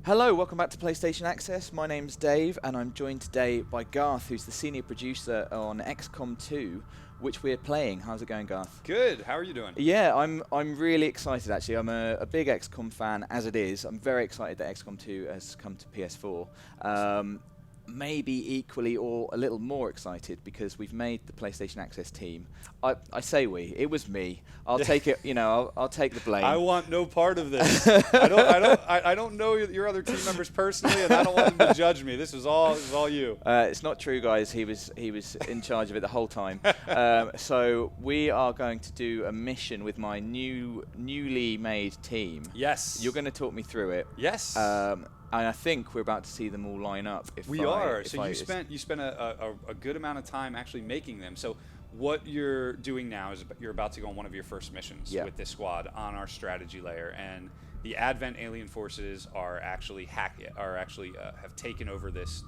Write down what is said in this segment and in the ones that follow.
Hello, welcome back to PlayStation Access. My name's Dave, and I'm joined today by Garth, who's the senior producer on XCOM 2, which we're playing. How's it going, Garth? Good. How are you doing? Yeah, I'm really excited, actually. I'm a big XCOM fan, as it is. I'm very excited that XCOM 2 has come to PS4. Maybe equally or a little more excited because we've made the PlayStation Access team. I say we. It was me. I'll take it. You know, I'll take the blame. I want no part of this. I don't know your other team members personally, and I don't want them to judge me. This was all you. It's not true, guys. He was in charge of it the whole time. So we are going to do a mission with my newly made team. Yes. You're going to talk me through it. Yes. And I think we're about to see them all line up. So you spent a good amount of time actually making them. So what you're doing now is you're about to go on one of your first missions with this squad on our strategy layer, and the Advent alien forces are actually have taken over this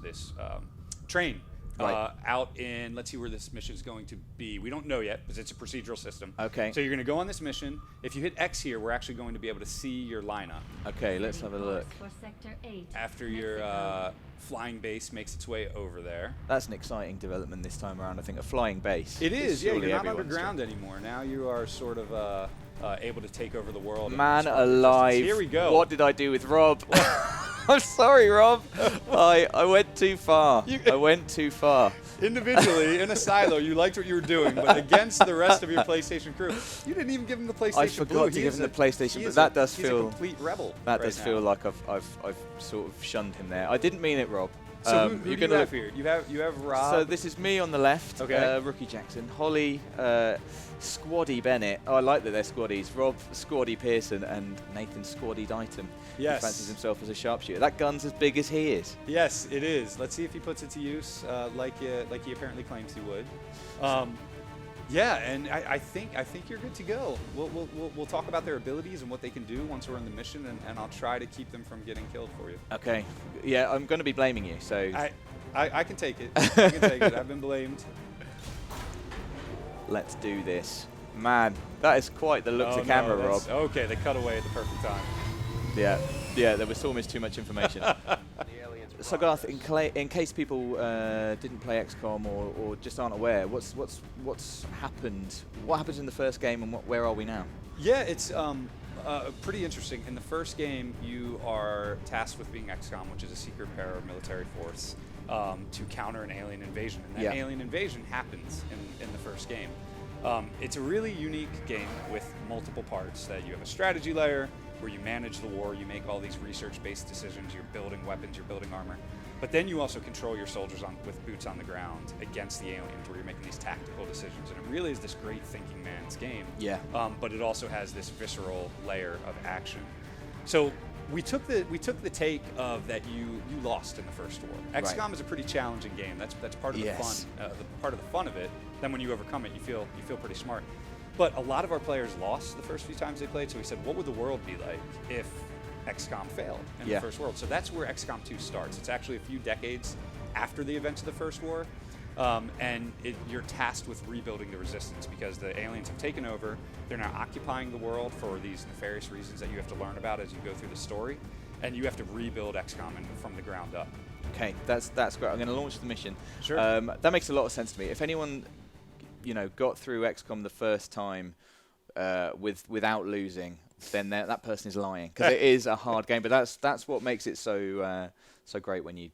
train. Out in, let's see where this mission is going to be. We don't know yet because it's a procedural system. Okay. So you're going to go on this mission. If you hit X here, we're actually going to be able to see your lineup. Okay, let's have a look. After your flying base makes its way over there. That's an exciting development this time around. I think a flying base. It is. Yeah, you're not underground anymore. Now you are sort of able to take over the world. Man alive. Here we go. What did I do with Rob? I'm sorry, Rob. I went too far. I went too far. Individually, in a silo, you liked what you were doing, but against the rest of your PlayStation crew, you didn't even give him the PlayStation I forgot to give him the PlayStation, but that does feel a complete rebel. That does feel like I've sort of shunned him there. I didn't mean it, Rob. So who do you have here? You have Rob. So this is me on the left, Rookie Jackson, Holly, Squaddy Bennett. Oh, I like that they're Squaddies. Rob Squaddy Pearson and Nathan Squaddy Dighton. Yes. He fancies himself as a sharpshooter. That gun's as big as he is. Yes, it is. Let's see if he puts it to use like he apparently claims he would. Yeah, and I think you're good to go. We'll talk about their abilities and what they can do once we're in the mission, and I'll try to keep them from getting killed for you. Okay. Yeah, I'm going to be blaming you, so... I can take it. I can take it. I've been blamed. Let's do this. Man, that is quite the look to camera, Rob. Okay, they cut away at the perfect time. Yeah, there was almost too much information. So Garth, in case people didn't play XCOM or just aren't aware, what's happened? What happens in the first game, and where are we now? Yeah, it's pretty interesting. In the first game, you are tasked with being XCOM, which is a secret paramilitary force, to counter an alien invasion. And that alien invasion happens in the first game. It's a really unique game with multiple parts. That you have a strategy layer where you manage the war, you make all these research-based decisions, you're building weapons, you're building armor. But then you also control your soldiers with boots on the ground against the aliens, where you're making these tactical decisions. And it really is this great thinking man's game. Yeah. But it also has this visceral layer of action. So we took the take of that you lost in the first war. XCOM is a pretty challenging game. That's part of the fun. Part of the fun of it. Then when you overcome it, you feel pretty smart. But a lot of our players lost the first few times they played, so we said, what would the world be like if XCOM failed in the first world? So that's where XCOM 2 starts. It's actually a few decades after the events of the first war, and you're tasked with rebuilding the resistance because the aliens have taken over. They're now occupying the world for these nefarious reasons that you have to learn about as you go through the story, and you have to rebuild XCOM from the ground up. Okay, that's great. I'm going to launch the mission. Sure. That makes a lot of sense to me. If anyone got through XCOM the first time without losing, then that person is lying, because it is a hard game. But that's what makes it so great when you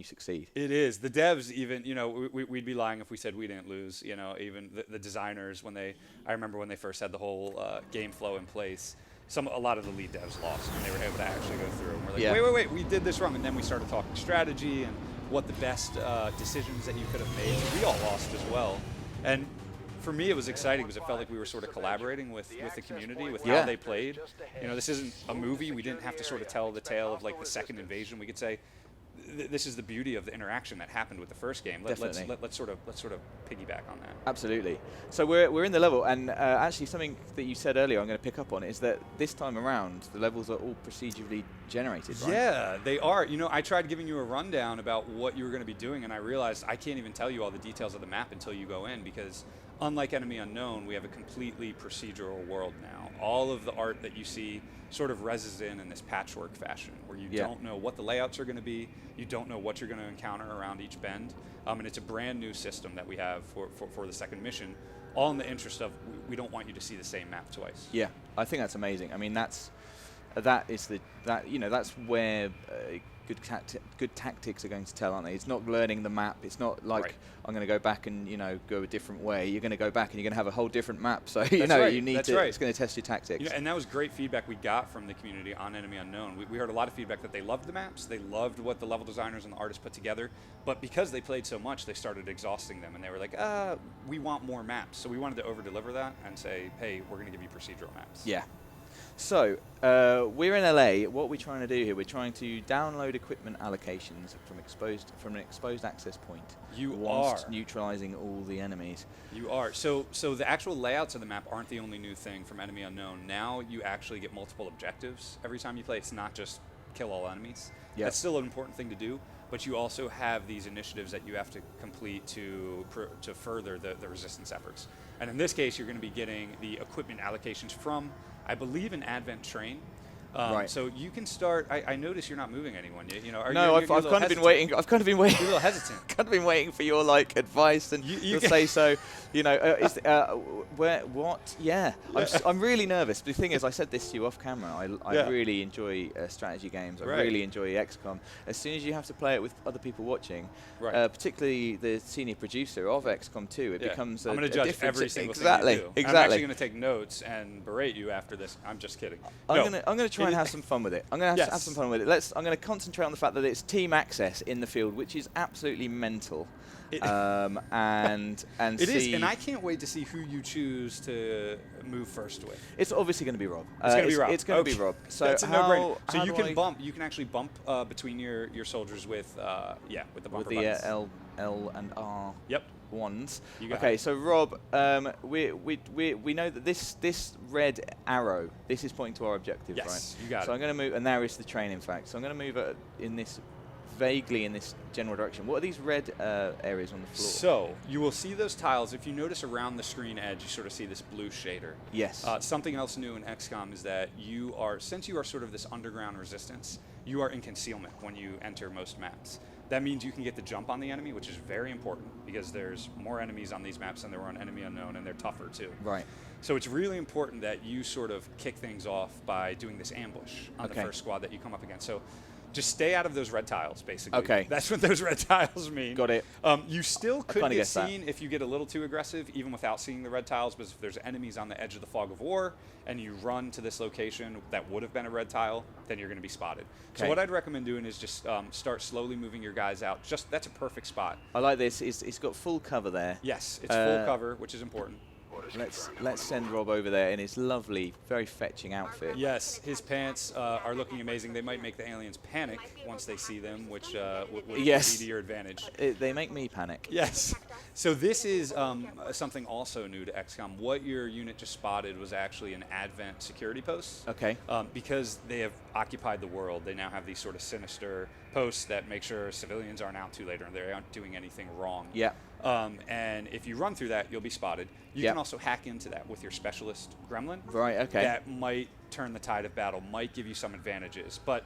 succeed. It is. The devs even, we'd be lying if we said we didn't lose. Even the designers, I remember when they first had the whole game flow in place, a lot of the lead devs lost, and they were able to actually go through. And we're like, wait, we did this wrong. And then we started talking strategy and what the best decisions that you could have made. So we all lost as well. And for me, it was exciting because it felt like we were sort of collaborating with the community, with how they played. This isn't a movie. We didn't have to sort of tell the tale of like the second invasion. We could say, this is the beauty of the interaction that happened with the first game. Let's sort of piggyback on that. Absolutely. So we're in the level, and actually something that you said earlier I'm going to pick up on is that this time around the levels are all procedurally generated, right? Yeah, they are. I tried giving you a rundown about what you were going to be doing, and I realized I can't even tell you all the details of the map until you go in, because unlike Enemy Unknown, we have a completely procedural world now. all of the art that you see sort of reses in this patchwork fashion, where you don't know what the layouts are going to be, you don't know what you're going to encounter around each bend, and it's a brand new system that we have for the second mission, all in the interest of we don't want you to see the same map twice. Yeah, I think that's amazing. I mean, that's where good tactics are going to tell, aren't they? It's not learning the map. It's not like I'm going to go back and go a different way. You're going to go back and you're going to have a whole different map. So you need to. It's going to test your tactics. And that was great feedback we got from the community on Enemy Unknown. We heard a lot of feedback that they loved the maps, they loved what the level designers and the artists put together, but because they played so much, they started exhausting them, and they were like, we want more maps. So we wanted to over-deliver that and say, hey, we're going to give you procedural maps. Yeah. So, we're in LA. What we're trying to do here, we're trying to download equipment allocations from an exposed access point. Whilst neutralizing all the enemies. You are. So the actual layouts of the map aren't the only new thing from Enemy Unknown. Now you actually get multiple objectives every time you play. It's not just kill all enemies. Yep. That's still an important thing to do, but you also have these initiatives that you have to complete to further the resistance efforts. And in this case, you're going to be getting the equipment allocations from, I believe, an Advent train. Right. So you can start. I notice you're not moving anyone. I've kind of been waiting. I've kind of been waiting. You're a little hesitant. Kind of been waiting for your advice, and you'll say so. What? Yeah. I'm really nervous. The thing is, I said this to you off camera. I really enjoy strategy games. I really enjoy XCOM. As soon as you have to play it with other people watching, particularly the senior producer of XCOM 2, it becomes. I'm going to judge every single thing you do. Exactly. I'm actually going to take notes and berate you after this. I'm just kidding. I'm going to try and have some fun with it. I'm going to have some fun with it. I'm going to concentrate on the fact that it's team access in the field, which is absolutely mental. And it is, and I can't wait to see who you choose to move first with. It's obviously going to be Rob. It's going to be Rob. It's going to be Rob. So that's a no-brainer. So you can actually bump between your soldiers with the bumper buttons. L and R. Yep. Ones. Okay, so Rob, we know that this red arrow, this is pointing to our objective, right? Yes, you got it. So I'm going to move, and there is the train, in fact. So I'm going to move vaguely in this general direction. What are these red areas on the floor? So you will see those tiles. If you notice around the screen edge, you sort of see this blue shader. Yes. Something else new in XCOM is that since you are sort of this underground resistance, you are in concealment when you enter most maps. That means you can get the jump on the enemy, which is very important because there's more enemies on these maps than there were on Enemy Unknown, and they're tougher too. Right. So it's really important that you sort of kick things off by doing this ambush on the first squad that you come up against. So just stay out of those red tiles, basically. Okay. That's what those red tiles mean. Got it. You still could get seen if you get a little too aggressive, even without seeing the red tiles, but if there's enemies on the edge of the fog of war and you run to this location that would have been a red tile, then you're going to be spotted. Okay. So what I'd recommend doing is just start slowly moving your guys out. That's a perfect spot. I like this. It's got full cover there. Yes, it's full cover, which is important. Let's send Rob over there in his lovely, very fetching outfit. Yes, his pants are looking amazing. They might make the aliens panic once they see them, which would be to your advantage. They make me panic. Yes. So this is something also new to XCOM. What your unit just spotted was actually an Advent security post. Okay. Because they have occupied the world, they now have these sort of sinister posts that make sure civilians aren't out too late or they aren't doing anything wrong. Yeah. And if you run through that, you'll be spotted. You can also hack into that with your specialist gremlin. Right, okay. That might turn the tide of battle, might give you some advantages. But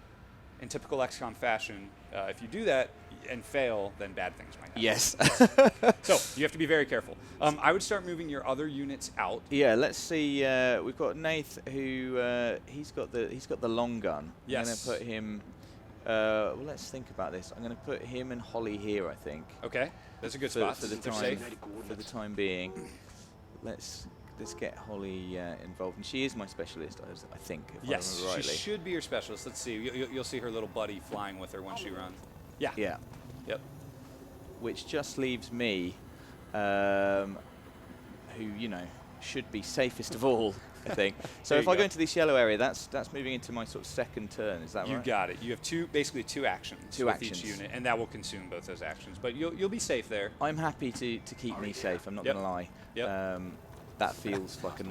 in typical XCOM fashion, if you do that and fail, then bad things might happen. Yes. So you have to be very careful. I would start moving your other units out. Yeah, let's see. We've got Nath, who he's got the long gun. Yes. I'm going to put him. Well, let's think about this. I'm going to put him and Holly here, I think. Okay, that's a good spot. For the time being. Let's get Holly involved, and she is my specialist, I think. If I remember rightly. She should be your specialist. Let's see. You'll see her little buddy flying with her when she runs. Yeah. Yeah. Yep. Which just leaves me, who should be safest of all, I think. So if I go into this yellow area, that's moving into my sort of second turn. Is that right? You got it. You have basically two actions with each unit, and that will consume both those actions. But you'll be safe there. I'm happy to keep me safe. I'm not going to lie. Yep. That feels like a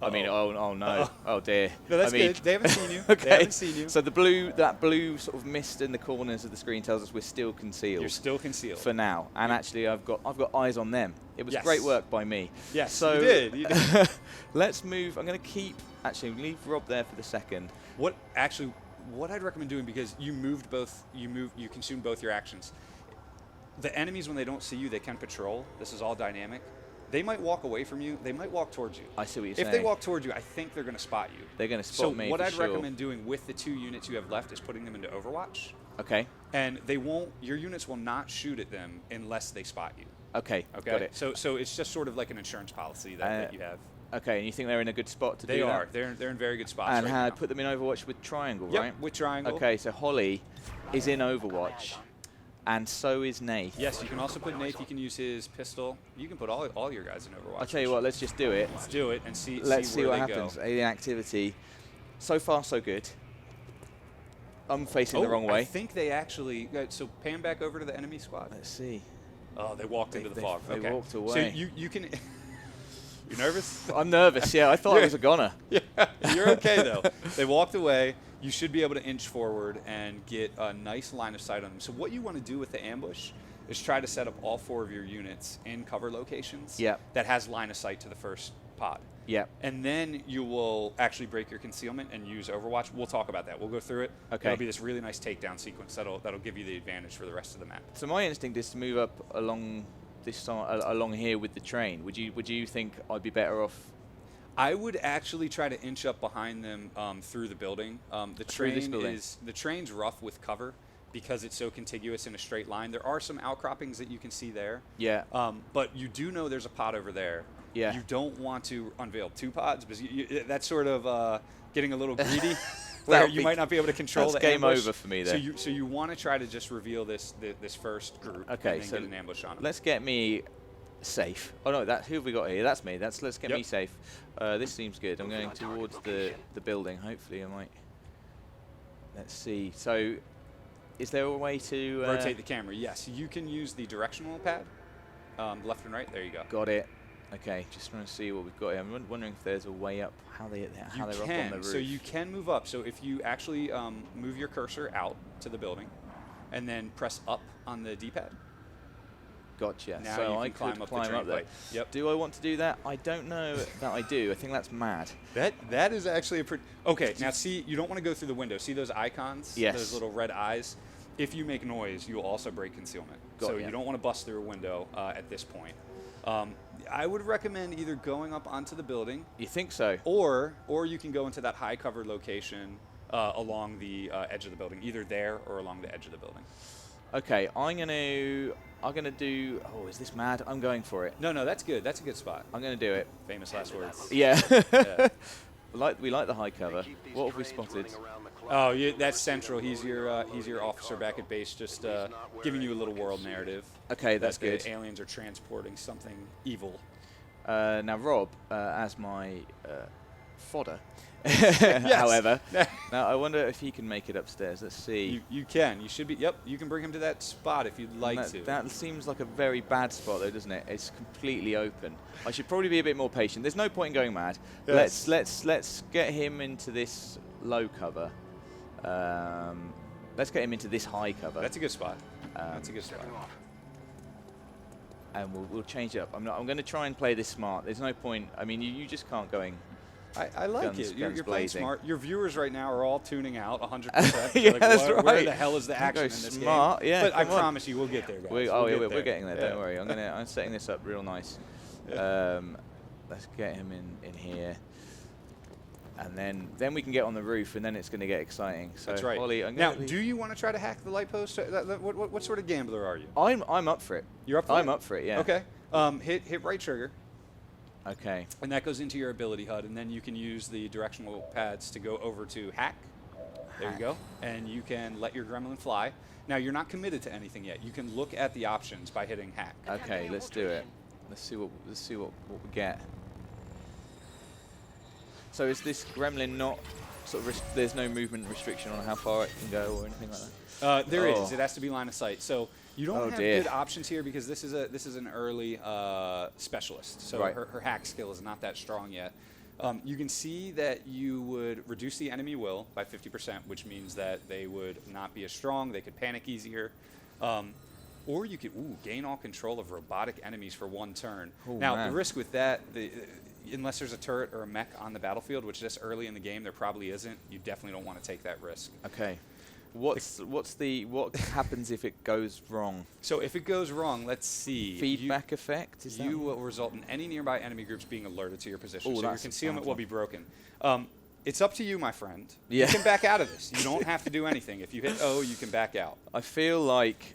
I mean, oh no, oh dear. No, that's I mean, good. They haven't seen you. Okay. They haven't seen you. So that blue sort of mist in the corners of the screen tells us we're still concealed. You're still concealed. For now. And actually, I've got eyes on them. It was Yes. great work by me. Yes, so you did. You did. Let's move. I'm going to leave Rob there for the second. What I'd recommend doing, because you consumed both your actions. The enemies, when they don't see you, they can patrol. This is all dynamic. They might walk away from you. They might walk towards you. I see what you're saying. If they walk towards you, I think they're going to spot you. They're going to spot me. So what I'd sure. recommend doing with the 2 units you have left is putting them into Overwatch. Okay. And your units will not shoot at them unless they spot you. Okay. Okay. Got it. So it's just sort of like an insurance policy that you have. Okay, and you think they're in a good spot to do that? They are. They're in very good spots. And right now. put them in Overwatch with triangle, Yep, right? with triangle. Okay, so Holly is in Overwatch, and so is Nath. Yes, you can also put Nath. You can use his pistol. You can put all your guys in Overwatch. I'll tell you what. Let's just do it. Let's do it and see. Let's see where what they happens. Go. Alien activity. So far, so good. I'm facing the wrong way. I think they actually. So pan back over to the enemy squad. Let's see. Oh, they walked into the fog. They okay. walked away. So you can. You're nervous? I'm nervous. Yeah, I thought I was a goner. Yeah, you're okay though. They walked away. You should be able to inch forward and get a nice line of sight on them. So what you want to do with the ambush is try to set up all 4 of your units in cover locations. Yep. That has line of sight to the first pod. Yeah. And then you will actually break your concealment and use Overwatch. We'll talk about that. We'll go through it. Okay. It'll be this really nice takedown sequence that'll give you the advantage for the rest of the map. So my instinct is to move up along this side, along here with the train. Would you think I'd be better off? I would actually try to inch up behind them through the building. The train's rough with cover because it's so contiguous in a straight line. There are some outcroppings that you can see there. Yeah. But you do know there's a pod over there. Yeah. You don't want to unveil 2 pods because that's sort of getting a little greedy. Where you might not be able to control the game ambush. over for me there. So you want to try to just reveal this first group. Okay, and then so get an ambush on them. let's get me safe. Oh no, who have we got here? That's me. Let's get me safe. This seems good. I'm going towards the building. Hopefully I might. Let's see. So, is there a way to rotate the camera? Yes, you can use the directional pad, left and right. There you go. Got it. Okay, just trying to see what we've got here. I'm wondering if there's a way up, how they're up on the roof. So you can move up. So if you actually move your cursor out to the building, and then press up on the D-pad. Gotcha. Now so you I can could climb up there. Yep. Do I want to do that? I don't know that I do. I think that's mad. That is actually a pretty. Okay, now see, you don't want to go through the window. See those icons? Yes. Those little red eyes. If you make noise, you will also break concealment. So you don't want to bust through a window at this point. I would recommend either going up onto the building. You think so? Or you can go into that high covered location along the edge of the building, either there or along the edge of the building. Okay, I'm gonna do. Oh, is this mad? I'm going for it. No, that's good. That's a good spot. I'm gonna do it. Famous last words. Yeah. Yeah. We like the high cover. What have we spotted? Oh, yeah, that's Central. He's your officer back at base, just giving you a little world narrative. Okay, that's that good. The aliens are transporting something evil. Now, Rob, as my fodder, Yes. however, now I wonder if he can make it upstairs. Let's see. You can. You should be. Yep. You can bring him to that spot if you'd like to. That seems like a very bad spot, though, doesn't it? It's completely open. I should probably be a bit more patient. There's no point in going mad. Yes. Let's get him into this low cover. Let's get him into this high cover. That's a good spot. That's a good spot. And we'll change it up. I'm going to try and play this smart. There's no point. I mean, you just can't go in. I like Guns it. You're playing blazing. smart. Your viewers right now are all tuning out 100%. Yeah, like, that's where right. the hell is the action in Go this smart, game? yeah, But I come on. promise you, we'll get there, guys. We're getting there. Yeah. Don't worry. I'm setting this up real nice. Yeah. Let's get him in here, and then we can get on the roof, and then it's going to get exciting. So That's right. Holly, Now, do you want to try to hack the light post? What sort of gambler are you? I'm up for it. You're up for it? I'm up for it. Yeah. Okay. Hit right trigger. Okay. And that goes into your ability HUD, and then you can use the directional pads to go over to hack. There you go. And you can let your gremlin fly. Now, you're not committed to anything yet. You can look at the options by hitting hack. Okay, let's do it. Let's see what we get. So is this gremlin not sort of there's no movement restriction on how far it can go or anything like that? There is. It has to be line of sight. So you don't have dear. good options here because this is an early specialist. So Right. her hack skill is not that strong yet. You can see that you would reduce the enemy will by 50%, which means that they would not be as strong. They could panic easier. Or you could gain all control of robotic enemies for 1 turn. The risk with that, unless there's a turret or a mech on the battlefield, which just early in the game there probably isn't, you definitely don't want to take that risk. Okay. What happens if it goes wrong? So if it goes wrong, let's see. Feedback effect? Is you will result in any nearby enemy groups being alerted to your position. Ooh, so your concealment will be broken. It's up to you, my friend. Yeah. You can back out of this. You don't have to do anything. If you hit O, you can back out. I feel like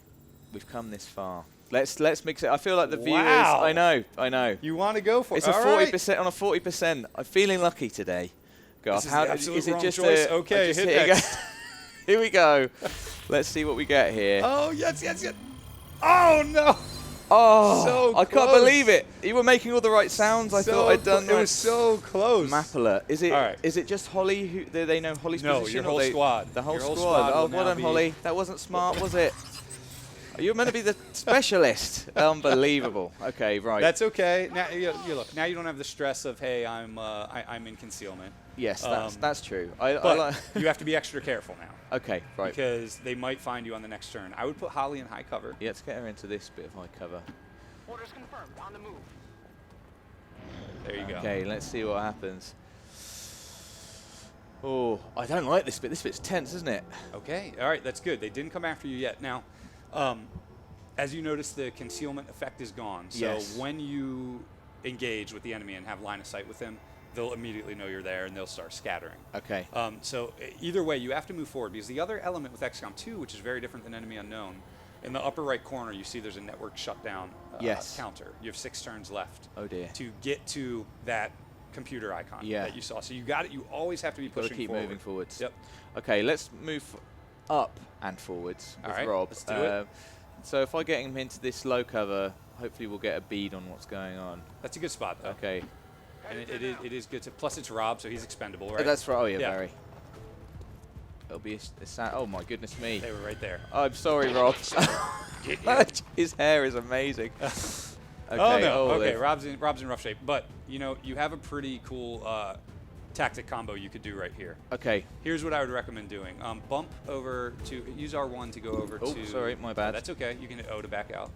we've come this far. Let's mix it. I feel like the viewers. Wow. I know. You want to go for it? It's a 40% on a 40%. I'm feeling lucky today. Garth, is it just okay? Hit X. Here we go. Let's see what we get here. Oh yes. Oh no. Oh, so I can't believe it. You were making all the right sounds. I thought I'd done. It was so close. Map alert. Is it? All right. Is it just Holly? Who they know Holly's position? No, your whole squad. The whole Your squad. Oh, will well now done, Holly. That wasn't smart, was it? You were meant to be the specialist. Unbelievable. Okay, right. That's okay. Now you look. Now you don't have the stress of I'm in concealment. Yes, that's true. But you have to be extra careful now. Okay, right. Because they might find you on the next turn. I would put Holly in high cover. Yeah, let's get her into this bit of high cover. Orders confirmed. On the move. There you go. Okay, let's see what happens. Oh, I don't like this bit. This bit's tense, isn't it? Okay, all right, that's good. They didn't come after you yet. Now, as you notice, the concealment effect is gone. So when you engage with the enemy and have line of sight with them, they'll immediately know you're there and they'll start scattering. Okay. So either way, you have to move forward because the other element with XCOM 2, which is very different than Enemy Unknown, in the upper right corner, you see there's a network shutdown counter. You have 6 turns left. Oh dear. To get to that computer icon that you saw. So you got it. You always have to be pushing keep forward. moving forwards. Yep. Okay, let's move up and forwards with Rob. Let's do it. So if I get him into this low cover, hopefully we'll get a bead on what's going on. That's a good spot, though. Okay. And it is good to. Plus, it's Rob, so he's expendable, right? That's right. Oh yeah, very. It'll be a sound. Oh my goodness me. They were right there. I'm sorry, Rob. His hair is amazing. Okay. Oh no. Okay. Rob's in rough shape, but you have a pretty cool tactic combo you could do right here. Okay. Here's what I would recommend doing. Bump over to use R1 to go over to. Oh, sorry, my bad. That's okay. You can hit O to back out.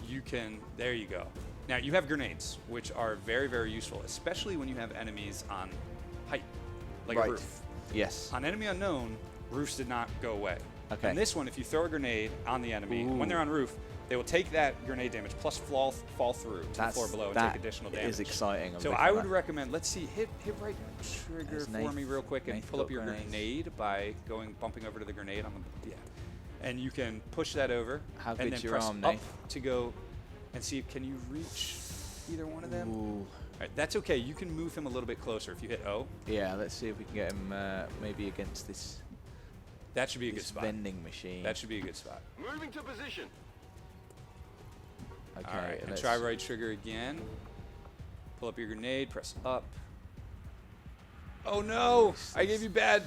You can. There you go. Now you have grenades, which are very, very useful, especially when you have enemies on height, like a roof. Yes. On Enemy Unknown, roofs did not go away. Okay. And this one, if you throw a grenade on the enemy, when they're on roof, they will take that grenade damage plus fall through to the floor below and take additional damage. That is exciting. So I would recommend, let's see, hit right trigger for me real quick and pull up your grenade by bumping over to the grenade on the, and you can push that over and then press up to go and see, can you reach either one of them? Ooh. All right, that's okay. You can move him a little bit closer if you hit O. Yeah, let's see if we can get him maybe against this. That should be a good spot. Vending machine. That should be a good spot. Moving to position. Okay. All right, and try right trigger again. Pull up your grenade, press up. Oh no! I gave you a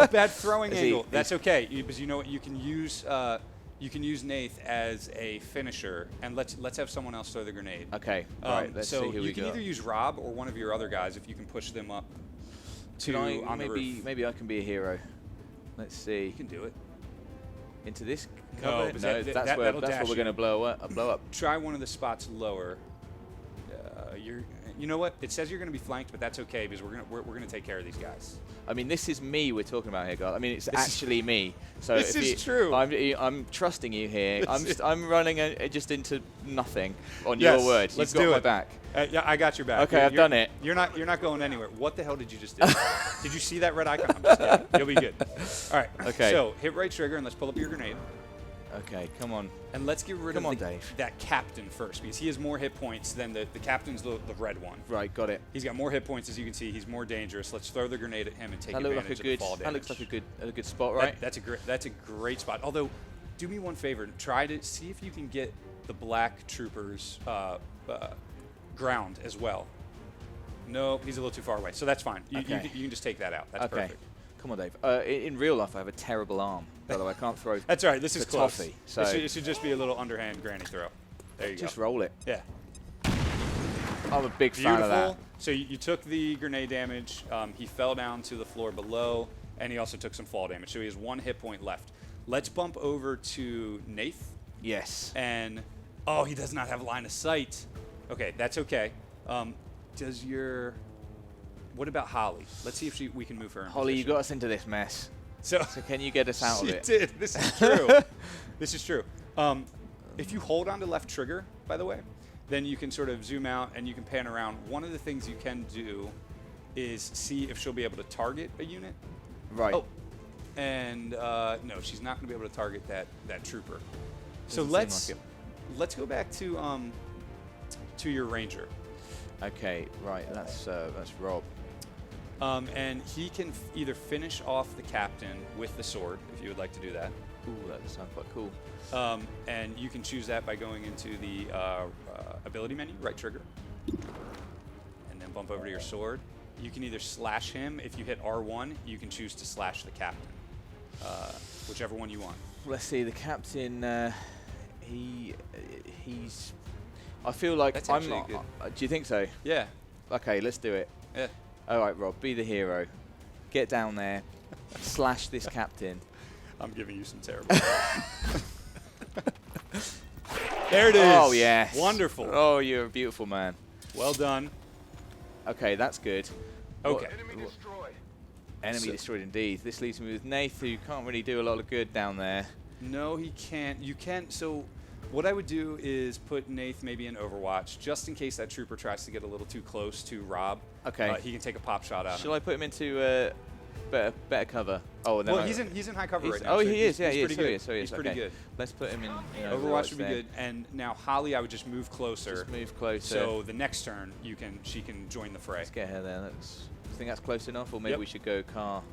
bad throwing angle. That's okay, because you know what? You can use Nath as a finisher, and let's have someone else throw the grenade. Okay. Right. Let's see who we got. So you can either use Rob or one of your other guys if you can push them up on the roof. Maybe I can be a hero. Let's see. You can do it. Into this cover? No, that's where we're going to blow up. Try one of the spots lower. You know what? It says you're going to be flanked, but that's okay because we're going to take care of these guys. I mean, this is me we're talking about here, Garth. I mean, it's actually me. So this is true. I'm trusting you here. I'm running just into nothing on your word. Let's You've got do my it. back. Yeah, I got your back. Okay, I've done it. You're not going anywhere. What the hell did you just do? Did you see that red icon? I'm just kidding. You'll be good. All right. Okay. So hit right trigger and let's pull up your grenade. Okay, come on. And let's get rid of that captain first, because he has more hit points than the captain's the red one. Right, got it. He's got more hit points, as you can see. He's more dangerous. Let's throw the grenade at him and take advantage of the fall damage. That looks like a good spot, right? That's a great spot. Although, do me one favor. Try to see if you can get the black troopers ground as well. No, he's a little too far away. So that's fine. You can just take that out. That's perfect. Come on, Dave. In real life, I have a terrible arm. By the way, I can't throw. That's all right. This is close. Toffee, so it should just be a little underhand granny throw. There you go. Just roll it. Yeah. I'm a big fan of that. So you took the grenade damage. He fell down to the floor below, and he also took some fall damage. So he has 1 hit point left. Let's bump over to Nath. Yes. And, oh, he does not have line of sight. Okay, that's okay. What about Holly? Let's see if we can move her in Holly, you position. got us into this mess. So can you get us out of it? She did. This is true. This is true. If you hold on to left trigger, by the way, then you can sort of zoom out and you can pan around. One of the things you can do is see if she'll be able to target a unit. Right. Oh, and no, she's not going to be able to target that trooper. So Doesn't seem let's go back to your ranger. Okay. Right. That's Rob. And he can either finish off the captain with the sword, if you would like to do that. Ooh, that sounds quite cool. And you can choose that by going into the ability menu, right trigger, and then bump over to your sword. You can either slash him. If you hit R1, you can choose to slash the captain, whichever one you want. Let's see, the captain, he's... I feel like That's I'm actually not... good. Do you think so? Yeah. Okay, let's do it. Yeah. All right, Rob, be the hero. Get down there, slash this captain. I'm giving you some terrible. There it is. Oh, yes. Wonderful. Oh, you're a beautiful man. Well done. Okay, that's good. Okay. Enemy destroyed. Enemy So- destroyed indeed. This leaves me with Nath, who can't really do a lot of good down there. No, he can't. You can't. So what I would do is put Nath maybe in Overwatch, just in case that trooper tries to get a little too close to Rob. Okay. He can take a pop shot out. Shall I put him into better cover? Oh, no. Well, he's in high cover right now. Oh, so he is. Yeah, he's he is. pretty So good. he is. So he is. He's pretty Okay. good. Let's put him in. Overwatch would be then. good. And now Holly, I would just move closer. Just move closer. So the next turn, she can join the fray. Let's get her there. I think that's close enough, or maybe Yep. we should go car.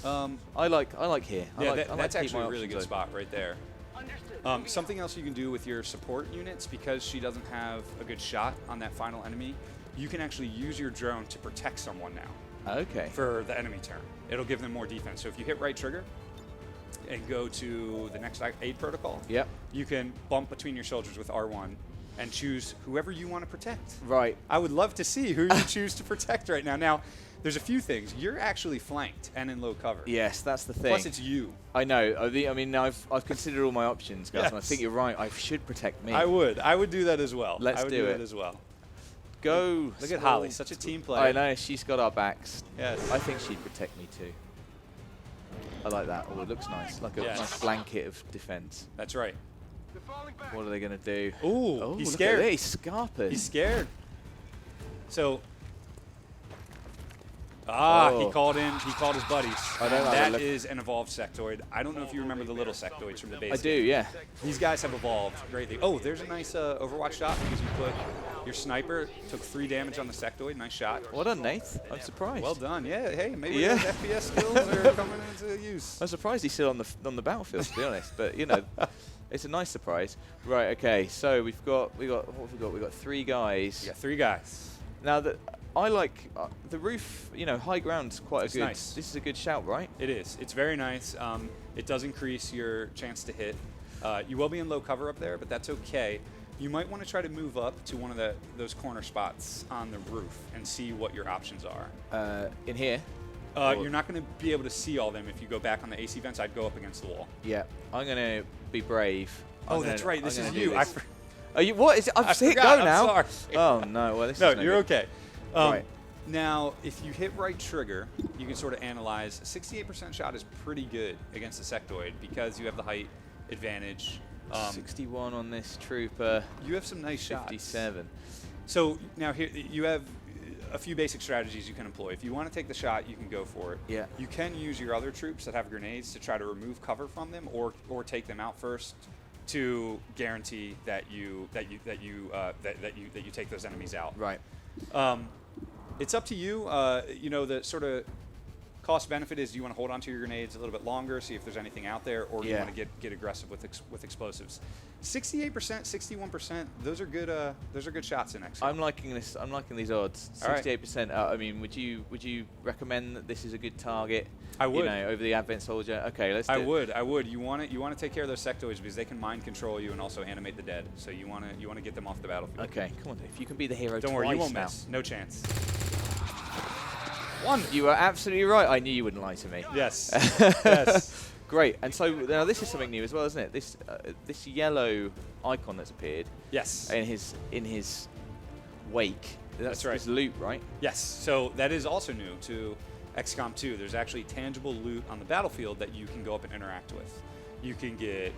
Yeah, I like here. I like that's to keep actually my a really options good open. spot right there. Understood. Something else you can do with your support units, because she doesn't have a good shot on that final enemy, you can actually use your drone to protect someone now Okay. for the enemy turn. It'll give them more defense. So if you hit right trigger and go to the next aid protocol, Yep. you can bump between your soldiers with R1 and choose whoever you want to protect. Right. I would love to see who you choose to protect right now. Now, there's a few things. You're actually flanked and in low cover. Yes, that's the thing. Plus, it's you. I know. I mean, I've considered all my options, guys, and I Yes. think you're right. I should protect me. I would do that as well. Let's I would do do it. that as well. Go. Look at Holly, such a team player. I know. She's got our backs. Yes. I think she'd protect me too. I like that. Oh, it looks nice. Like a Yes. nice blanket of defense. That's right. They're falling back. What are they going to do? Ooh, Oh, he's look scared. At this. Scarpers. He's scared. So, he Oh. called his buddies. I don't know, That look- is an evolved sectoid. I don't know if you remember the little sectoids from the base I do, game. yeah. These guys have evolved greatly. Oh, there's a nice Overwatch shot because you put your sniper, took 3 damage on the sectoid. Nice shot. Well done, Nath. I'm surprised. Well done. Yeah, hey, maybe Yeah. those FPS skills are coming into use. I'm surprised he's still on the battlefield, to be honest. But you know, it's a nice surprise. Right. Okay. So we got what have we got? We got 3 guys. You got 3 guys. Now that I like the roof. You know, high ground's quite It's a good. nice. This is a good shout, right? It is. It's very nice. It does increase your chance to hit. You will be in low cover up there, but that's okay. You might want to try to move up to one of those corner spots on the roof and see what your options are. In here. You're not going to be able to see all them if you go back on the AC vents. I'd go up against the wall. Yeah. I'm gonna be brave. Oh, that's right. This is you. Are you? What is it? I've hit forgot. go I'm now. sorry. Oh no. Well, this No, is no you're good. okay. Right. Now, if you hit right trigger, you can sort of analyze. 68% shot is pretty good against the sectoid because you have the height advantage. 61 on this trooper. You have some nice shots. 57. So now here you have a few basic strategies you can employ. If you want to take the shot, you can go for it. Yeah. You can use your other troops that have grenades to try to remove cover from them, or take them out first to guarantee that you take those enemies out. Right. It's up to you. You know, the sort of Cost benefit is, do you want to hold onto your grenades a little bit longer, see if there's anything out there, or do you want to get aggressive with explosives? 68%, 61%. Those are good. Those are good shots in XCOM. I'm liking this. I'm liking these odds. 68%. I mean, would you recommend that this is a good target? I would. You know, over the Advent Soldier. Okay, let's. I would. You want to take care of those sectoids because they can mind control you and also animate the dead. So you want to get them off the battlefield. Okay, come on, if you can be the hero. Don't worry, you won't now. miss. No chance. One. You are absolutely right. I knew you wouldn't lie to me. Yes. Yes. Great. And so now this is something new as well, isn't it? This yellow icon that's appeared. Yes. In his wake. That's right. His loot, right? Yes. So that is also new to XCOM 2. There's actually tangible loot on the battlefield that you can go up and interact with. You can get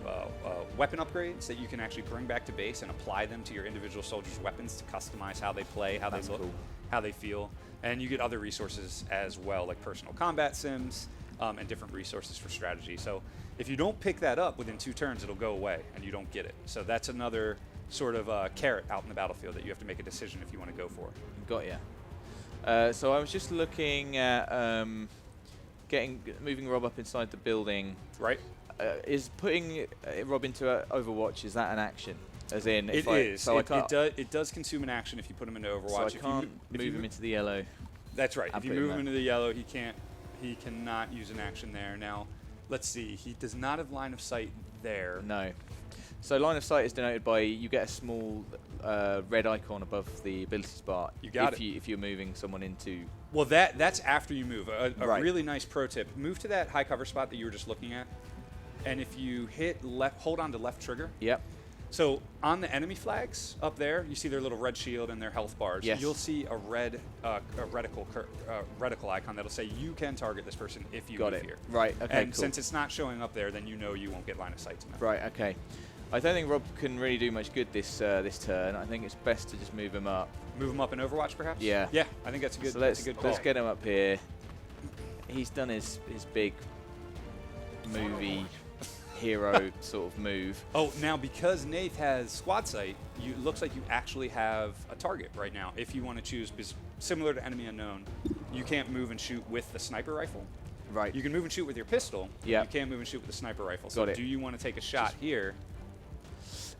weapon upgrades that you can actually bring back to base and apply them to your individual soldiers' weapons to customize how they play, how they look, how they feel. And you get other resources as well, like personal combat sims and different resources for strategy. So if you don't pick that up within 2 turns, it'll go away and you don't get it. So that's another sort of carrot out in the battlefield that you have to make a decision if you want to go for. Got ya. So I was just looking at moving Rob up inside the building. Right. Is putting Rob into Overwatch, is that an action? As in, it is. So it does consume an action if you put him into Overwatch. So I can't move him into the yellow. That's right. If you move him into the yellow, he cannot use an action there. Now, let's see. He does not have line of sight there. No. So line of sight is denoted by you get a small red icon above the abilities bar. You got it. If you're moving someone into. Well, that's after you move. A really nice pro tip: move to that high cover spot that you were just looking at, and if you hit left, hold on to left trigger. Yep. So on the enemy flags up there, you see their little red shield and their health bars. Yes. You'll see a red reticle icon that'll say you can target this person if you move here. Right. Okay. And cool. since it's not showing up there, then you know you won't get line of sight to them. Right. Okay. I don't think Rob can really do much good this turn. I think it's best to just move him up. Move him up in Overwatch, perhaps. Yeah. Yeah. I think that's a good. So that's a good call. let's get him up here. He's done his big movie hero sort of move. Oh, now because Nath has squad sight, it looks like you actually have a target right now. If you want to choose, because similar to Enemy Unknown, you can't move and shoot with the sniper rifle. Right. You can move and shoot with your pistol. Yeah. You can't move and shoot with the sniper rifle. Got it. Do you want to take a shot here?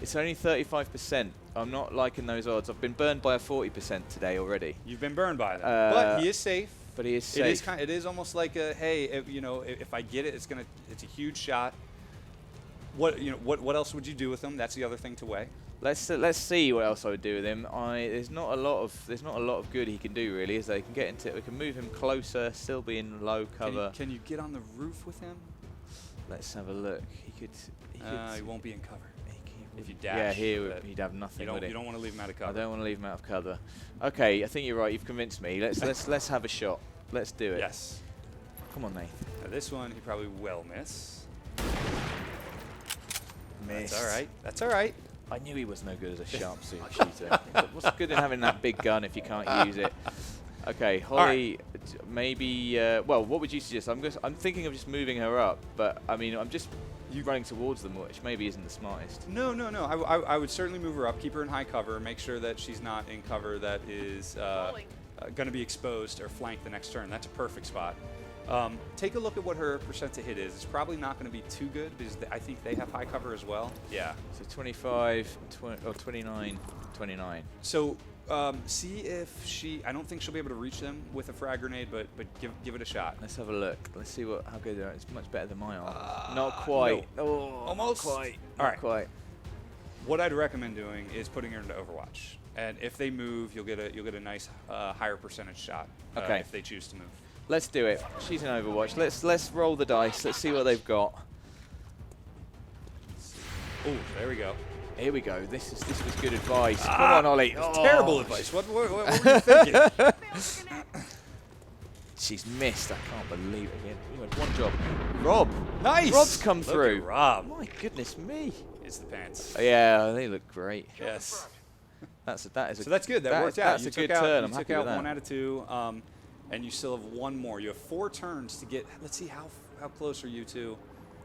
It's only 35%. I'm not liking those odds. I've been burned by a 40% today already. You've been burned by them, but he is safe. But he is safe. It is almost like a hey, if I get it, it's a huge shot. What else would you do with him? That's the other thing to weigh. Let's see what else I would do with him. There's not a lot of good he can do really. Is we can move him closer, still be in low cover. Can you get on the roof with him? Let's have a look. He won't be in cover. If you dash, he'd have nothing. You don't want to leave him out of cover. I don't want to leave him out of cover. Okay, I think you're right. You've convinced me. Let's have a shot. Let's do it. Yes. Come on, Nathan. Now this one he probably will miss. Missed. That's all right. That's all right. I knew he was no good as a sharp shooter. What's good in having that big gun if you can't use it? Okay, Holly, maybe. Well, what would you suggest? I'm thinking of just moving her up, but I mean, I'm just running towards them, which maybe isn't the smartest. No. I would certainly move her up, keep her in high cover, make sure that she's not in cover that is going to be exposed or flanked the next turn. That's a perfect spot. Take a look at what her percent to hit is. It's probably not going to be too good because I think they have high cover as well. Yeah. So 25, 29, 29. So see if she. I don't think she'll be able to reach them with a frag grenade, but give it a shot. Let's have a look. Let's see how good they are. It's much better than my arm. Not quite. No. Oh, almost. Not quite. All right. Not quite. What I'd recommend doing is putting her into Overwatch, and if they move, you'll get a nice higher percentage shot. Okay. If they choose to move. Let's do it. She's in Overwatch. Let's roll the dice. Let's see what they've got. Oh, there we go. Here we go. This was good advice. Come on, Ollie. Terrible advice. What were you thinking? She's missed. I can't believe it. You had one job. Rob. Nice. Rob's come Look through. At Rob. My goodness me. It's the pants. Yeah, they look great. Yes. So that's good. That worked out. That's a good turn. I'm you happy took out with that. 1 out of 2, and you still have 1 more. You have 4 turns to get. Let's see how close are you to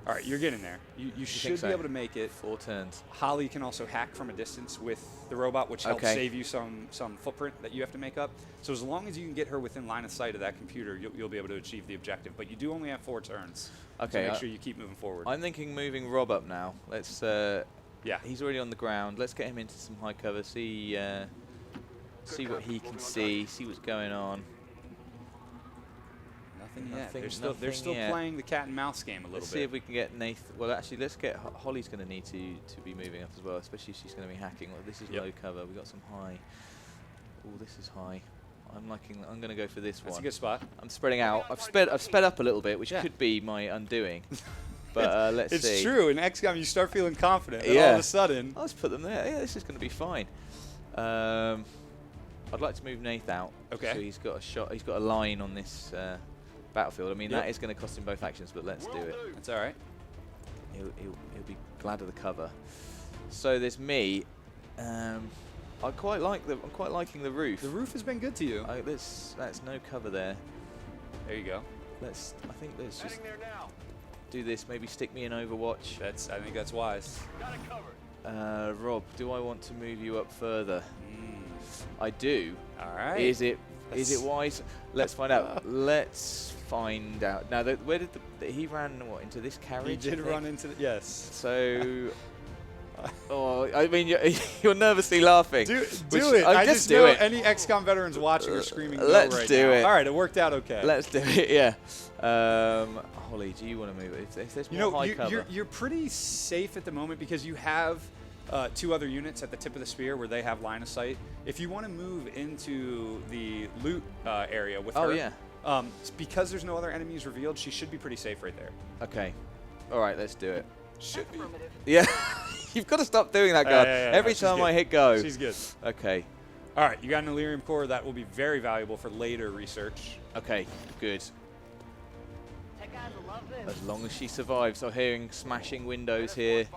All right, you're getting there. You should be so? able to make it. 4 turns. Holly can also hack from a distance with the robot, which helps save you some footprint that you have to make up. So as long as you can get her within line of sight of that computer, you'll be able to achieve the objective. But you do only have 4 turns. Okay. So make sure you keep moving forward. I'm thinking moving Rob up now. Let's. Yeah. He's already on the ground. Let's get him into some high cover. See what he can see. See what's going on. Nothing yet. They're still playing the cat and mouse game a little bit. See if we can get Nathan. Well, actually, let's get Holly's going to need to be moving up as well, especially if she's going to be hacking. Well, this is low cover. We got some high. Oh, this is high. I'm going to go for this one. That's a good spot. I'm spreading out. I've sped up a little bit, which could be my undoing. But let's see. It's true. In XCOM, you start feeling confident, and all of a sudden, I'll just put them there. Yeah, this is going to be fine. I'd like to move Nath out. Okay. So he's got a shot. He's got a line on this battlefield. I mean, that is going to cost him both actions, but let's do it. That's all right. He'll be glad of the cover. So there's me. I'm quite liking the roof. The roof has been good to you. That's no cover there. There you go. I think let's just do this. Maybe stick me in Overwatch. I think that's wise. Got it covered. Rob, do I want to move you up further? I do. All right. Is it wise? Let's find out. Let's find out. Now, where did he ran into this carriage? He did run into yes. So, I mean, you're nervously laughing. Do it. I just do know it. Any XCOM veterans watching are screaming no Let's right do now. it. All right, it worked out okay. Let's do it. Yeah. Holly, do you want to move it? If there's more high cover. You're pretty safe at the moment because you have 2 other units at the tip of the spear where they have line of sight. If you want to move into the loot area with her, because there's no other enemies revealed, she should be pretty safe right there. Okay. All right, let's do it. Should be. Yeah. You've got to stop doing that, Garth. Every time I hit go. She's good. Okay. All right, you got an Illyrium core. That will be very valuable for later research. Okay, good. As long as she survives. I'm hearing smashing windows here.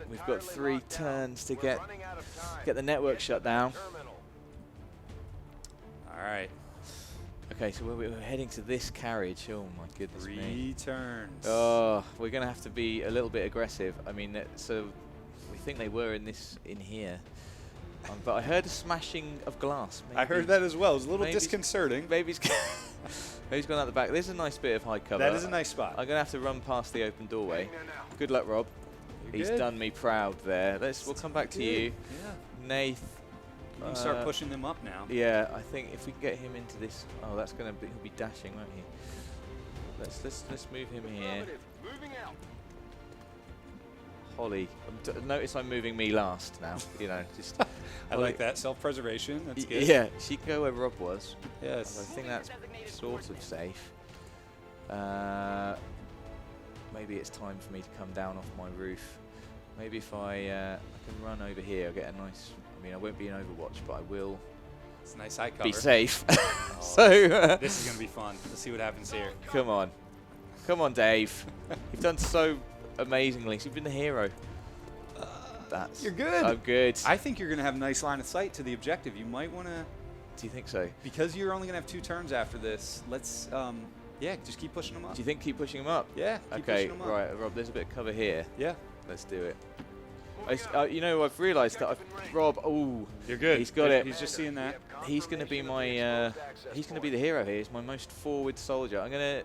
We've got 3 turns to get the network shut down. All right. Okay, so we're heading to this carriage. Oh my goodness me. 3 turns. Oh, we're going to have to be a little bit aggressive. I mean, so we think they were in here. But I heard a smashing of glass. Maybe, I heard that as well. It was a little disconcerting. Maybe he's gone out the back. There's a nice bit of high cover. That is a nice spot. I'm going to have to run past the open doorway. Good luck, Rob. He's done me proud there. We'll come back to you. Yeah. Nath. You can start pushing them up now. Yeah, I think if we can get him into this, that's going to he'll be dashing, won't he? Let's move him here. Moving out. Holly, notice I'm moving me last now. You know, just. I like that self-preservation. That's good. Yeah, she can go where Rob was. Yes. I think that's sort of safe. Maybe it's time for me to come down off my roof. Maybe if I can run over here, I'll get a nice. I mean, I won't be in Overwatch, but I will. It's a nice high cover. Be safe. So this is gonna be fun. Let's see what happens here. Come on, Dave. You've done so amazingly. You've been the hero. You're good. I'm good. I think you're gonna have a nice line of sight to the objective. You might want to. Do you think so? Because you're only gonna have 2 turns after this. Let's just keep pushing them up. Do you think keep pushing them up? Yeah. Keep pushing them up. Right, Rob. There's a bit of cover here. Yeah. Let's do it. You know, I've realised that Rob. Oh, you're good. He's got it. He's just seeing that. He's going to be my. He's going to be the hero here. He's my most forward soldier. I'm going to.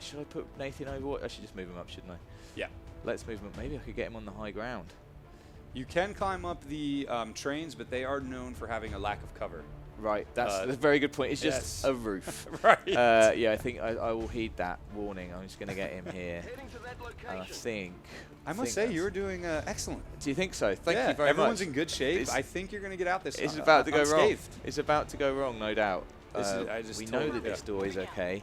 Should I put Nathan over? I should just move him up, shouldn't I? Yeah. Let's move him up. Maybe I could get him on the high ground. You can climb up the trains, but they are known for having a lack of cover. Right. That's a very good point. It's just a roof. Right. Yeah, I think I will heed that warning. I'm just going to get him here. And I think. I must say, you're doing excellent. Do you think so? Thank you very much. Everyone's in good shape. I think you're going to get out this. It's about to go wrong. Unscathed. It's about to go wrong, no doubt. We know that this door is okay.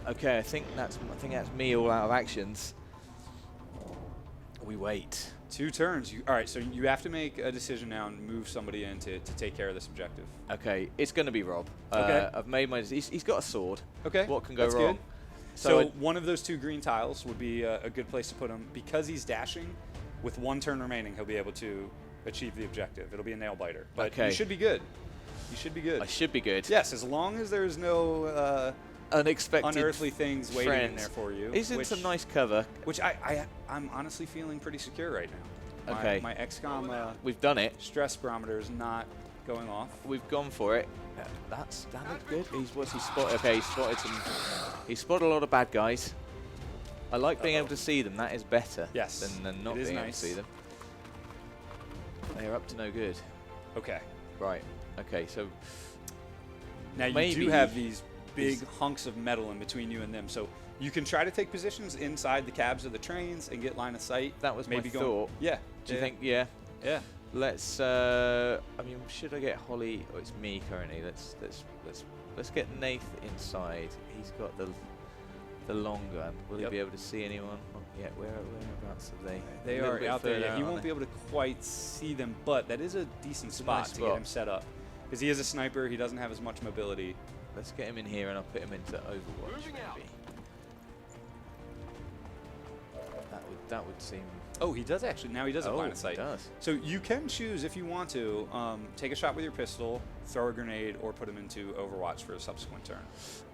Okay, I think that's me all out of actions. We wait. 2 turns. All right, so you have to make a decision now and move somebody in to take care of this objective. Okay, it's going to be Rob. Okay. I've made my decision. He's got a sword. Okay. What can go That's wrong? Good. So one of those 2 green tiles would be a good place to put him. Because he's dashing, with 1 turn remaining, he'll be able to achieve the objective. It'll be a nail biter. But you should be good. You should be good. I should be good. Yes, as long as there's no unexpected unearthly things waiting in there for you. He's in some nice cover. Which I'm honestly feeling pretty secure right now. Okay. My XCOM we've done it. stress barometer is not going off. We've gone for it. That looks good. What's he spotted? Okay, he spotted a lot of bad guys. I like being able to see them. That is better than not being able to see them. They're up to no good. Okay. Right. Okay, so now you do have these big hunks of metal in between you and them, so you can try to take positions inside the cabs of the trains and get line of sight. That was maybe my thought. Yeah. Do you think? Yeah. Yeah. Let's. I mean, should I get Holly? Oh, it's me currently. Let's get Nath inside. He's got the long gun. Will he be able to see anyone? Yeah, whereabouts are they? They are out there. Yeah, he won't be able to quite see them, but that is a decent spot to get him set up. Because he is a sniper, he doesn't have as much mobility. Let's get him in here and I'll put him into Overwatch maybe. That would seem... Oh, he does actually. Now he does have line of sight. He does. So you can choose if you want to take a shot with your pistol, throw a grenade, or put him into Overwatch for a subsequent turn.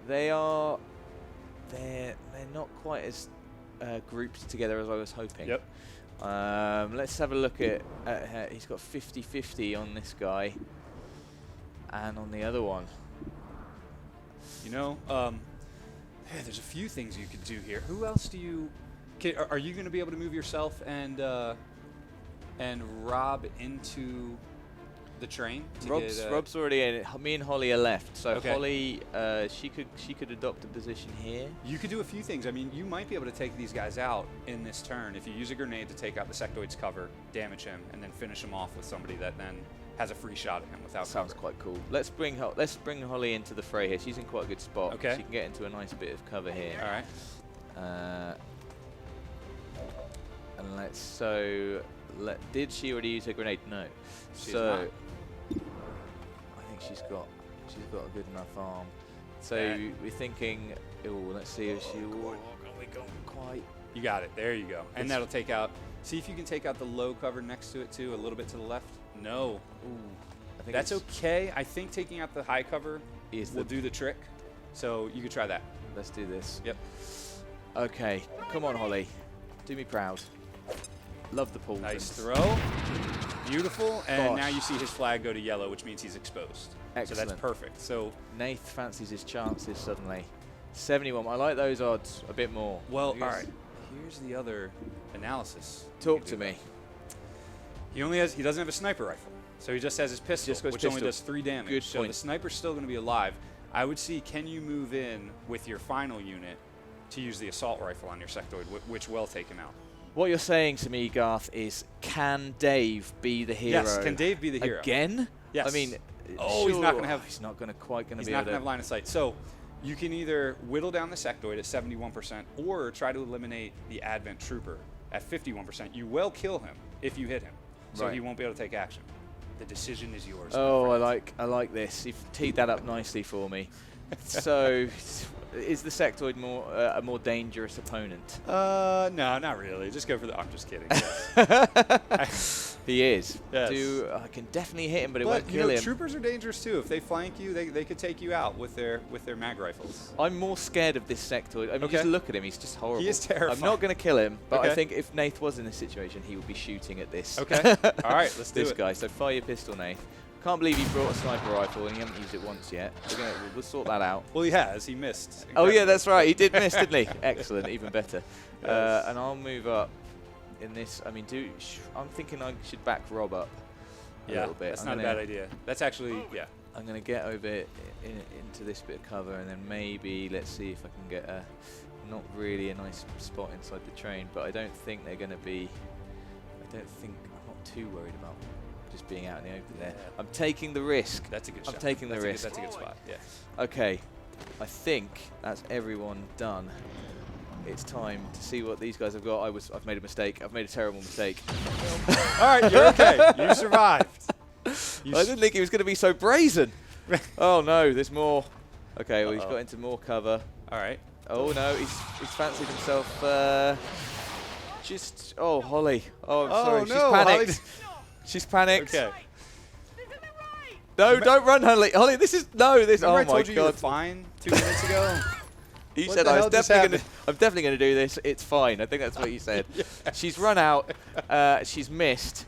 They're not quite as grouped together as I was hoping. Yep. Let's have a look at he's got 50-50 on this guy and on the other one. You know, there's a few things you could do here. Who else do you... Are you going to be able to move yourself and Rob into the train? Rob's already in it. Me and Holly are left. So Holly, she could adopt a position here. You could do a few things. I mean, you might be able to take these guys out in this turn if you use a grenade to take out the sectoid's cover, damage him, and then finish him off with somebody that then has a free shot at him without Sounds cover. quite cool. Let's bring Holly into the fray here. She's in quite a good spot. Okay. She can get into a nice bit of cover here. All right. And did she already use her grenade? No. So I think she's got a good enough arm. So we're thinking, let's see if she quite. You got it. There you go. And that'll take out. See if you can take out the low cover next to it too, a little bit to the left. No. I think that's okay. I think taking out the high cover will do the trick. So you could try that. Let's do this. Yep. Okay. Come on, Holly. Do me proud. Love the pull. Nice throw. Beautiful. And now you see his flag go to yellow, which means he's exposed. Excellent. So that's perfect. So Nath fancies his chances suddenly. 71. I like those odds a bit more. Well, all right. Here's the other analysis. Talk to me. He doesn't have a sniper rifle. So he just has his pistol, which only does 3 damage. Good so point. the sniper's still going to be alive. I would see, can you move in with your final unit to use the assault rifle on your sectoid, which will take him out. What you're saying to me, Garth, is can Dave be the hero? Yes, can Dave be the hero? Again? Yes. I mean, he's not going to have... He's not going to quite going to be He's not going to have line of sight. So you can either whittle down the sectoid at 71% or try to eliminate the Advent Trooper at 51%. You will kill him if you hit him, so he won't be able to take action. The decision is yours. Oh, I like this. You've teed that up nicely for me. So, is the sectoid a more dangerous opponent? No, not really. Just go for the... I'm just kidding. He is. Yes. I can definitely hit him, but it won't kill him. Troopers are dangerous too. If they flank you, they could take you out with their mag rifles. I'm more scared of this sectoid. I mean, just look at him. He's just horrible. He is terrifying. I'm not going to kill him, but I think if Nath was in this situation, he would be shooting at this. Okay. All right, let's do this guy. So fire your pistol, Nath. Can't believe he brought a sniper rifle and he hasn't used it once yet. We'll sort that out. Well, he has. He missed. Oh, yeah, that's right. He did miss, didn't he? Excellent. Even better. Yes. And I'll move up in this. I mean, I'm thinking I should back Rob up a little bit. That's not a bad idea. That's actually, I'm going to get over into this bit of cover and then maybe let's see if I can get not really a nice spot inside the train, but I don't think they're going to be, I'm not too worried about just being out in the open there. I'm taking the risk. That's a good shot. I'm taking the risk. That's a good spot, yeah. Okay, I think that's everyone done. It's time to see what these guys have got. I've made a mistake. I've made a terrible mistake. All right, you're okay. You survived. I didn't think he was going to be so brazen. Oh no, there's more. Okay, well he's got into more cover. All right. Oh no, he's fancied himself. Holly. Oh, I'm sorry. No, she's panicked. She's panicked. Okay. No, don't run, Holly. Holly, this is... No, this... Remember oh, I told my you God. you were fine 2 minutes ago? You What said the I was hell just definitely happened? I'm definitely going to do this. It's fine. I think that's what you said. Yes. She's run out. She's missed.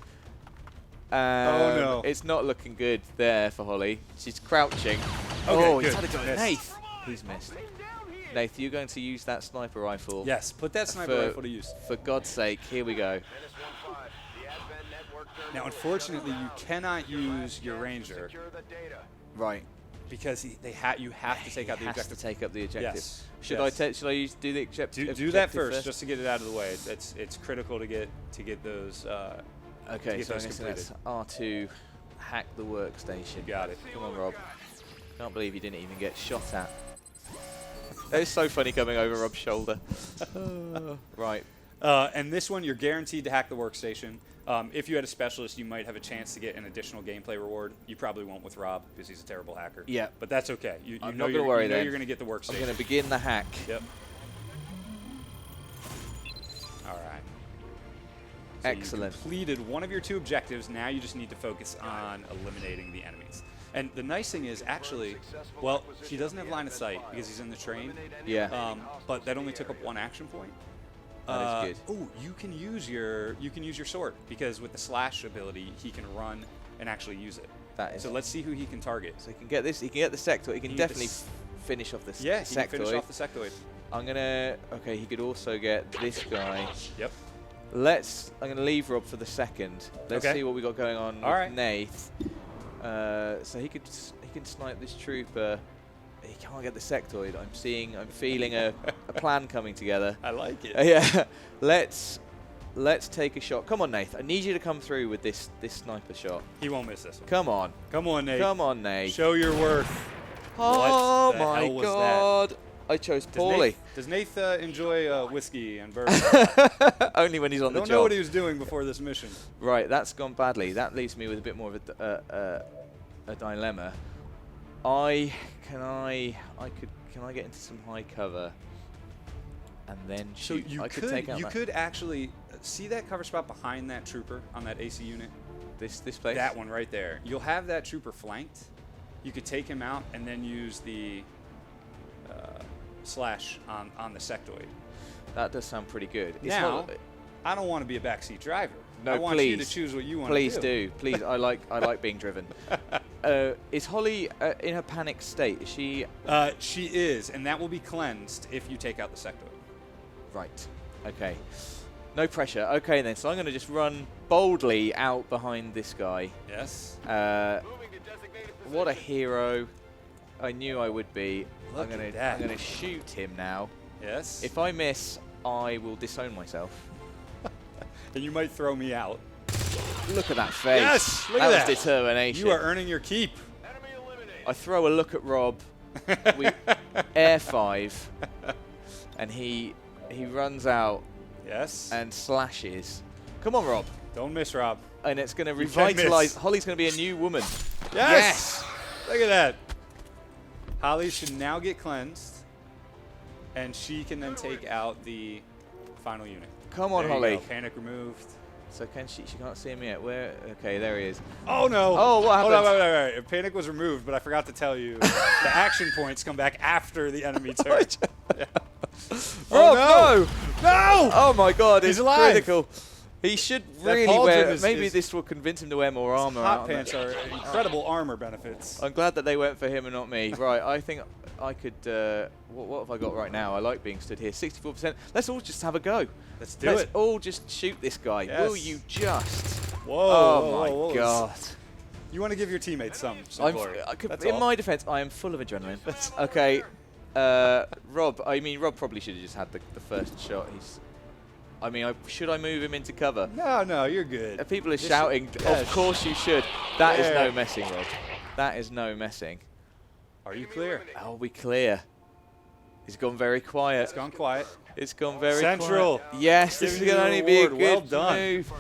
No. It's not looking good there for Holly. She's crouching. Okay, Oh, he's good. had a go at Missed. Nath. He's missed. Nath, you're going to use that sniper rifle. Yes, put that sniper rifle to use. For God's sake, here we go. Now, unfortunately, you cannot use your ranger Right. because you have to take out the Has objective. to take up the objective. Yes. Should yes. I do the objective? Do that first, just to get it out of the way. It's critical to get those. Okay, get so I'm those guessing that's R2. Hack the workstation. Got it. Come on, Rob. Can't believe you didn't even get shot at. That was so funny coming over Rob's shoulder. Right. And this one, you're guaranteed to hack the workstation. If you had a specialist, you might have a chance to get an additional gameplay reward. You probably won't with Rob because he's a terrible hacker. Yeah. But that's okay. You I'm know not gonna worry you know then. you're going to get the workstation. I'm going to begin the hack. Yep. All right. So Excellent. you completed one of your 2 objectives. Now you just need to focus on eliminating the enemies. And the nice thing is, actually, well, he doesn't have line of sight because he's in the train. Yeah. But that only took up 1 action point. That is good. Oh, you can use your sword because with the slash ability, he can run and actually use it. That is. So let's see who he can target. So he can get this. He can get the sectoid. He can He definitely gets- finish off the Yeah, he sectoid. can finish off the sectoid. I'm gonna. Okay, he could also get this guy. Yep. I'm gonna leave Rob for the second. Let's Okay. see what we got going on All with right. Nath. So he can snipe this trooper. He can't get the sectoid. I'm feeling a plan coming together. I like it. Yeah. Let's take a shot. Come on, Nath. I need you to come through with this sniper shot. He won't miss this one. Come on. Come on, Nate. Come on, Nath. Show your worth. Oh What the my hell was God. I chose poorly. Does Nath enjoy whiskey and bourbon? Only when he's on I the don't job. know what he was doing before this mission. Right, that's gone badly. That leaves me with a bit more of a dilemma. Can I get into some high cover and then So shoot? you I could take out you that- could actually see that cover spot behind that trooper on that AC unit. this place. That one right there. You'll have that trooper flanked. You could take him out and then use the slash on the sectoid. That does sound pretty good. It's Now, not- I don't want to be a backseat driver. No, I want you to please. choose what you want please to do. do. Please, I like being driven. Is Holly in her panic state? Is she She is, and that will be cleansed if you take out the sectoid. right? Okay. No pressure. Okay then. So I'm going to just run boldly out behind this guy. Yes. What a hero! I knew I would be. Look I'm at that. gonna shoot him now. Yes. If I miss, I will disown myself. And you might throw me out. Look at that face. Yes, look that at that. was determination. You are earning your keep. I throw a look at Rob. We air 5, and he runs out Yes. and slashes. Come on, Rob. Don't miss, Rob. And it's going to You can't revitalize. miss. Holly's going to be a new woman. Yes. Look at that. Holly should now get cleansed, and she can then take out the final unit. Come on, There you Holly. go. Panic removed. So can she? She can't see him yet. Where? Okay, there he is. Oh no! Oh, what Hold on, happened? wait. Panic was removed, but I forgot to tell you the action points come back after the enemy turn. Yeah. Rob, no! No! Oh my God, He's it's alive. critical. He should That really pauldron wear. is- Maybe is- this will convince him to wear more armor. Hot out on pants that. are incredible armor benefits. I'm glad that they went for him and not me. Right, I think I could. What have I got right now? I like being stood here. 64%. Let's all just have a go. Let's do Let's it. all just shoot this guy. Yes. Will you just? Whoa! Oh whoa, my whoa, whoa. God. You want to give your teammates some glory. That's In all. my defense, I am full of adrenaline. Okay, Rob. I mean, Rob probably should have just had the first shot. Should I move him into cover? No, you're good. People are Just- shouting. yeah, Of course you should. That is There. no messing, Rob. That is no messing. Are you clear? Are we clear? It's gone very quiet. It's gone quiet. It's gone very Central. quiet. Yes, this is Giving going to you only an be a award. Well good done. move.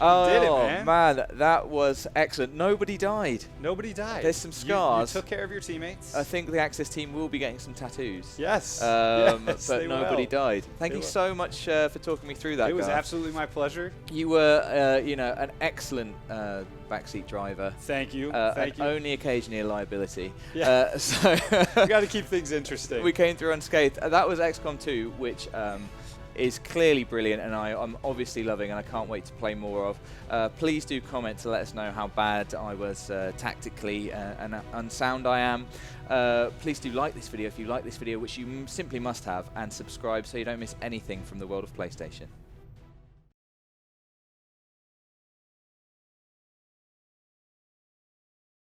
Oh, did it, man. that was excellent. Nobody died. Nobody died. There's some scars. You took care of your teammates. I think the Axis team will be getting some tattoos. Yes. But they nobody will. died. Thank you so much for talking me through that, It was Garth. absolutely my pleasure. You were, an excellent backseat driver. Thank you. Thank you. Only occasionally a liability. Yeah. So We got to keep things interesting. we came through unscathed. That was XCOM 2, which is clearly brilliant, and I'm obviously loving, and I can't wait to play more of. Please do comment to let us know how bad I was tactically and unsound I am. Please do like this video if you like this video, which you simply must have, and subscribe so you don't miss anything from the world of PlayStation.